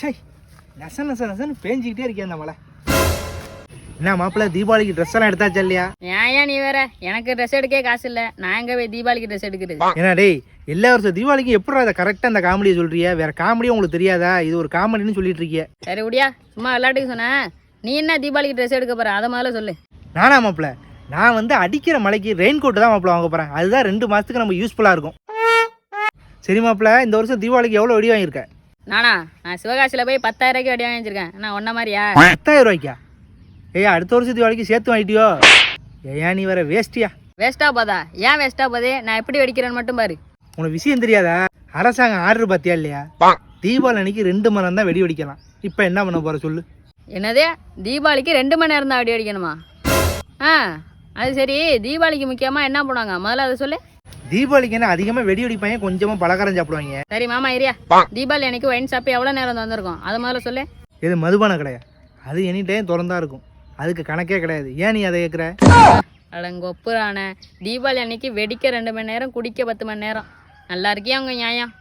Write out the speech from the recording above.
சை நசன்னு பேஞ்சிக்கிட்டே இருக்கேன் அந்த மழை. என்ன மாப்பிள்ள தீபாவளிக்கு ட்ரெஸ் எல்லாம் எடுத்தாச்சா இல்லையா? ஏன் நீ வேற, எனக்கு ட்ரெஸ் எடுக்கே காசு இல்ல, நான் எங்க போய் தீபாவளிக்கு ட்ரெஸ் எடுக்கிறது? ஏன்னா டேய், எல்லா வருஷம் தீபாவளிக்கு எப்படி அதை கரெக்டாக அந்த காமெடியை சொல்றிய? வேற காமெடியும் உங்களுக்கு தெரியாதா? இது ஒரு காமெடின்னு சொல்லிட்டு இருக்கிய. சரி விடியா, சும்மா விளையாட்டுக்கு சொன்னேன். நீ என்ன தீபாவளிக்கு ட்ரெஸ் எடுக்க போற, அதை முதல்ல சொல்லு. நானா மாப்பிள்ள, நான் வந்து அடிக்கிற மழைக்கு ரெயின் கோட்டு தான் மாப்பிள்ள வாங்க போறேன். அதுதான் 2 மாசத்துக்கு நம்ம யூஸ்ஃபுல்லா இருக்கும். சரி மாப்பிள்ள, இந்த வருஷம் தீபாவளிக்கு எவ்வளோ வெடி வாங்கியிருக்க? நான் சிவகாசியில் போய் 10,000 ரூபாய்க்கு வெடி வாங்கி வச்சிருக்கேன். நான் ஒன்ன மாதிரியா? 10,000 ரூபாய்க்கா? ஏய், அடுத்த வருஷம் தீபாவளிக்கு சேர்த்து வாங்கிட்டியோ? ஏன் நீ வேற வேஸ்டியா? வேஸ்டா போதா? ஏன் வேஸ்டா போதே? நான் எப்படி வெடிக்கிறேன்னு மட்டும் பாரு. உனக்கு விஷயம் தெரியாதா? அரசாங்கம் ஆர்டர் பார்த்தியா இல்லையா? தீபாவளி அன்னைக்கு 2 மணி நேரம் தான் வெடி வெடிக்கலாம். இப்போ என்ன பண்ண போற சொல்லு? என்னது, தீபாவளிக்கு 2 மணி நேரம் தான் வெடி வெடிக்கணுமா? அது சரி, தீபாவளிக்கு முக்கியமாக என்ன பண்ணுவாங்க முதல்ல அதை சொல்லு. தீபாவளிக்கு என்ன அதிகமாக வெடி வெடிப்பாங்க, கொஞ்சமாக பலகாரம் சாப்பிடுவாங்க. சரி மாமா ஏரியா, தீபாவளி அன்னைக்கு ஒயின் ஷாப்பு எவ்வளோ நேரம் வந்திருக்கும் அதை முதல்ல சொல்லு. இது மதுபான கடையா? அது எனி டைம் திறந்தா இருக்கும், அதுக்கு கணக்கே கிடையாது. ஏன் நீ அதை கேட்குற? அடங்கொப்புறான, தீபாவளி அன்னைக்கு வெடிக்க 2 மணி நேரம், குடிக்க 10 மணி நேரம். நல்லா இருக்கியா உங்க நியாயம்?